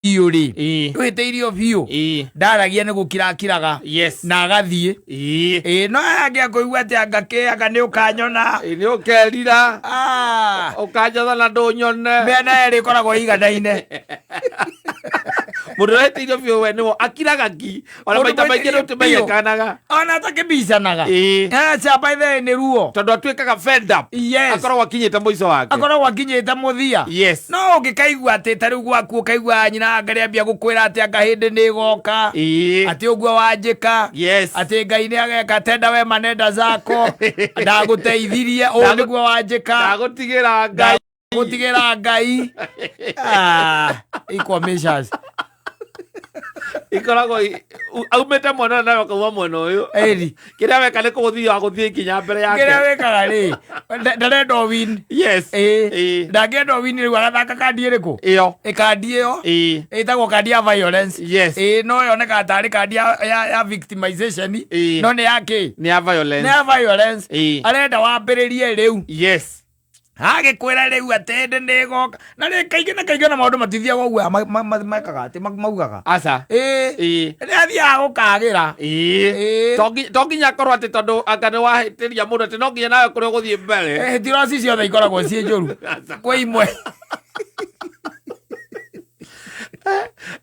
Yuri. Twite irio biu. Ndaragia ni gukirakiraga. Yes. Na agathie. No age kuigua ati agakiaga ni ukanyona. Ni ukerira. Ukanyona na ndunyone. Mena eri koragwo iganaine. Mundu rete irio biu we niwo akiraga ki. Ona maita maingi nutimenyekanaga. Ona atakibicanaga. Chapa ithe ni ruo. Tondu atwikaga fed up. Yes. Akoragwo akinyite muico wake. Akoragwo akinyite muthia. Yes. No ngikaigua ati tariu gwaku ukaigua nyina Ngai ambia gukwira ati ngahindi ni goka. Ati uguo wanjika. Yes. Ati Ngai ni ageka tenda we manenda zako. Ndaguteithirie o niguo wanjika. Ndagutigira Ngai. Gutigira Ngai. Equal measures. Ikoragwo aumete mwana na akauma mwana uyu. Kiria weka ni kuthii wa guthii kinya mbere yake. Kiria wekaga ri. Ndarenda win. Yes. Ndangenda win ri wagathaka kandi iriku. Iyo. Kandi iyo. Itagwo kandi ya violence. Yes. No yoneka atari kandi ya victimization. No ni yake. Ni ya violence. Ni ya violence. Arenda wambiririe riu. Yes. Agikwira riu atende ni goka. Na ri kaingĩ na maundu matithiaga uguo makaga ati maugaga. Aca. Ri athiaga gukagira. Tonginya korwo ati tondu anga ni wahitiria mundu ati no nginya nawe kuria guthii mbere. Tirasi ciothe ikoragwo ciĩ njũru. Kwa imwe.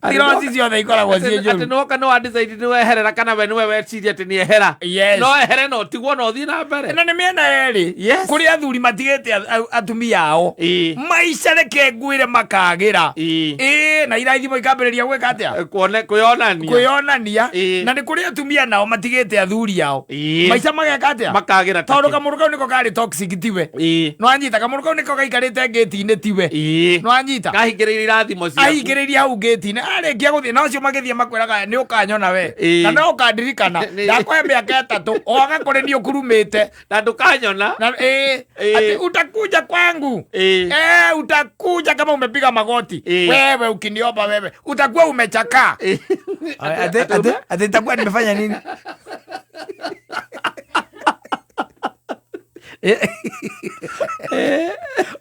Tirasi ciothe ikoragwo ciĩ njũru. Ati noka no decide ni weherera kana we niwe weciria ati ni ehera. No ehere no tigwo no thii na mbere. Na ni miena eri. Kuri athuri matigite atumia ao. Maica reke ngwire makagira. Na iraithimo ikambiriria gwika atia. Kwionania. Na ni kuri atumia nao matigite athuri ao. Maica mageka atia. Makagira. Tondu kamuru kau niko kari toxic tiwe. No anyita kamuru kau niko gaikarite gate-ini tiwe. No anyita. Kahingiriria irathimo cio. Ahingiriria hau gate-ini. Arikia guthii no cio magithie makwiraga ni ukanyona we. Kana ukandirikana. Ndakwe miaka 3 o agakore ni ukurumite. Na ndukanyona. Ati utakuja kwangu. Utakuja kama umepiga magoti. Wewe ukiniomba wewe utakuwa umechakaa. Ati nitakuwa nimefanya nini?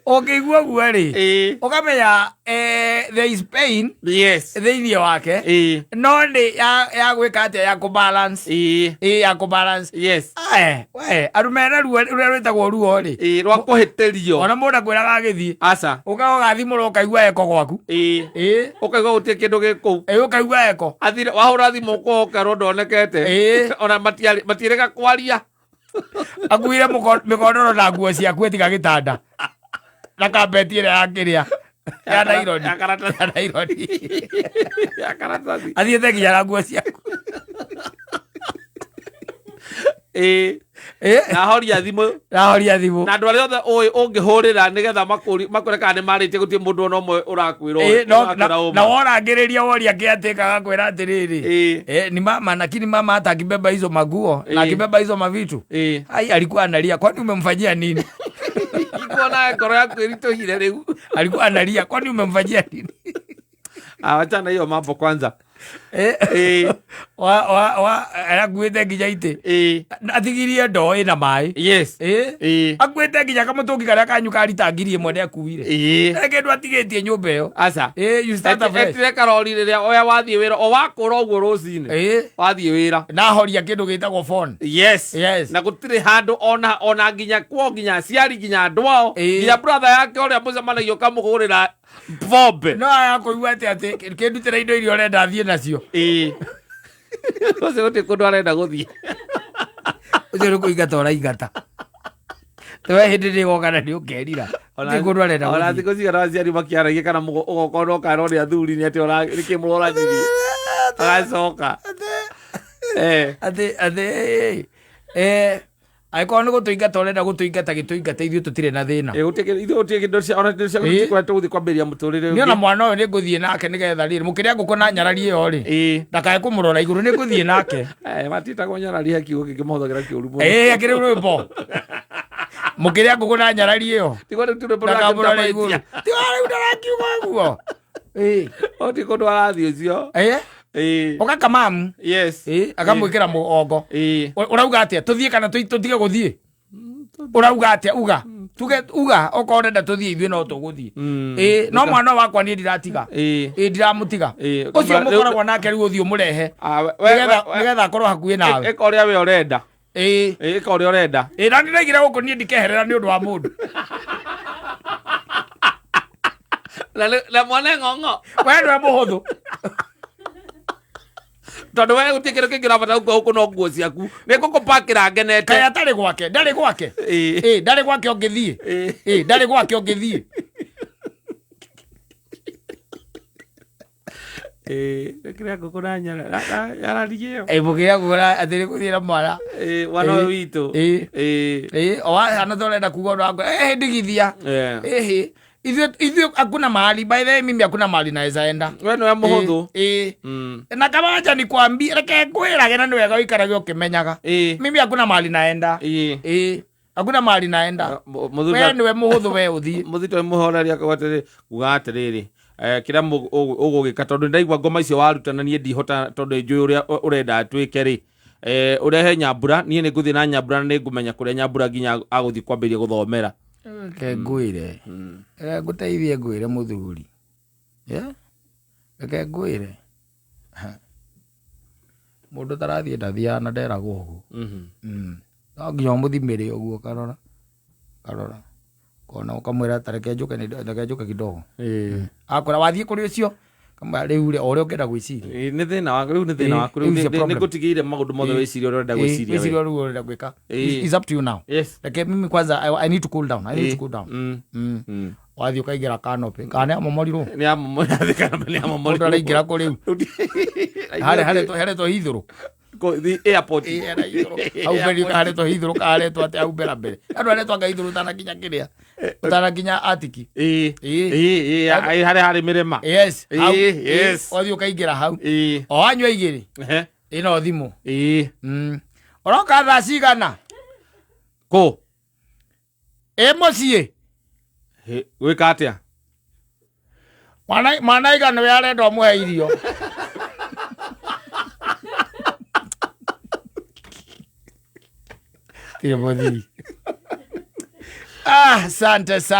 Okay, guo ri. Ukamenya there is pain. Yes. Thiini wake. No ni ya gwika atia ya kubalance. Ya kubalance. Yes. We arumena ruo rwetagwo ruo ri. Rwa kuhitirio. Ona mundu akwiraga agithii. Aca. Ukaga thimũ ukaigua eko gwaku. Ukaigua gutie kindu giku. Ukaigua eko. Athire wahura thimu ukoka ndonekete. Ona matirega kwaria. Akuire mikondoro na nguo ciaku etiga gitanda. Na kabeti ira yakiria. Ya naironi. Ya naironi. Ya karatathi. Athiete nginya na nguo ciaku. Na horia thimu. Na andu aria othe ungihurira nigetha makureka ni maritie gutie mundu ono mwe urakwirwo. Na worangiriria woria kiatikaga kwira atiriri. Ni mama, lakini mama hata akibeba hizo maguo na akibeba hizo mavitu. Ai alikuwa analia, kwani umemfanyia nini? Iko na ngoro yako iritohire riu. Alikuwa analia, kwani umemfanyia nini? Acha na hiyo mambo kwanza. Arakuite nginya ite. Athigirie ndoo ina mai. Yes. Akuite nginya kamutungi karia kanyu karitangirie mwene akuire. Reke ndu atigitie nyumba iyo. Aca. You start afresh. Etire karori riria oya wathie wira o wakura uguo rucine. Wathie wira. Na horia kindu gitagwo phone. Yes. Na gutire handu ona nginya kwa nginya ciari nginya ndwao. Nginya brother yake oria mucemanagio kamugurira bombe. No ayakuigua ati kindutira indo iria urenda thie nacio. Ose gote kundu arenda guthie. Ucio ni kuingata uraingata. Tewe hindi ni gokana ni ukerira. Ti kundu arenda guthie. Ona thiko cigana aciari makiaragia kana ugoko no kana uri athuri ni ati ora riki murora thiri. Agacoka. Ate Aiko ni gutuingata urenda gutuingata gituingata ithuĩ tutire na thina. Gutie kindu cia ona cia gutikuwa tuguthi kwambiria muturire. Ni ona mwana uyu ni nguthie nake nigetha riri mukiria nguko na nyarari iyo ri. Ndakae kumurora iguru ni nguthie nake. Matitagwo nyarari ha kiugo kimuhuthagira kiuru muno. Akiri rwimbo. Mukiria nguko na nyarari iyo. Tigo ni turo bora kumurora iguru. Tigo ni ndara kiugo guo. Oti kundu arathi ucio. Ukaka mamu. Yes. Akamwikira muongo. Urauga atia tuthie kana tutige guthie? Urauga atia uga? tuge uga okorenda tuthii ithuĩ no tũgũthiĩ no mwana wakwa niĩ ndiratiga ndiramũtiga ũcio mũkoragwo nake rĩu ũthiĩ ũmũrehe nĩgetha akorwo hakuhĩ nawe ĩka ũrĩa we ũrenda ĩka ũrĩa ũrenda na ndĩraigire gũkũ niĩ ndikeherera nĩ ũndũ wa mũndũ na mwana ng'ong'o we nĩwe mũhũthũ tondũ we gũtirĩ kĩndũ kĩngĩ ũrabatara gũkũ no nguo ciaku nĩngũkũpakĩra ngenete kaĩ atarĩ gwake ndarĩ gwake ndarĩ gwake ũngĩthiĩ ndarĩ gwake ũngĩthiĩ kĩrĩa ngũkũ na yararigĩyo mũgĩa ngũra atĩ nĩgũthiĩ na mwana mwana ũyũ witũ hana tũrenda kuga ũndũ wakwa ndigithia ithuĩ hakuna mahali by the way mimi hakuna mahali naweza enda we nĩwe mũhũthũ na kama acha nikwambie reke ngwĩrage na nĩ wega ũikarage ũkĩmenyaga mimi hakuna mahali naenda hakuna mahali naenda we nĩwe mũhũthũ we ũthiĩ mũthito mũhoreria atĩrĩ uga atĩrĩrĩ kĩrĩa ũgũgĩka tondũ ndaigua ngoma icio warutana niĩ ndihota tondũ njũĩ ũrĩa ũrenda atuĩke rĩ ũrehe Nyambura niĩ nĩngũthiĩ na Nyambura na nĩngũmenya kũrĩa Nyambura nginya agũthiĩ kwambĩrĩria gũthomera reke ngwĩre ngũteithie ngwĩre mũthuri reke ngwĩre mũndũ tarathiĩ ndathiaga na nderagwo ũguo no nginya ũmũthimĩre ũguo karora kona ũkamwĩra tareke njũke kidogo akwĩra wathiĩ kũrĩ ũcio rĩu ũrĩa ũngĩenda gwĩciria nĩ thĩna waku rĩu nĩ thĩna waku rĩu nĩngũtigĩire maũndũ mothe wĩciria ũrĩa ũrenda gwĩciria rĩu ũrenda gwĩka is up to you now reke mimi kwanza I need to cool down wathiĩ ũkaingĩra canopy kana amomorirwo mũndũ araingĩra kũ rĩu haretwo hithũrũ airport au mbere haretwo hithũrũ karetwo atĩ au mbere andũ aretwo anga hithũrũ utanakinya kĩrĩa utanakinya atiki harĩ mĩrĩma wathiĩ ũkaingĩra hau o anyua igĩrĩ ĩno thimũ ũroka thaa cigana kũ mũciĩ gwĩka atĩa mwana igana we arenda ũmũhe irio asante sana.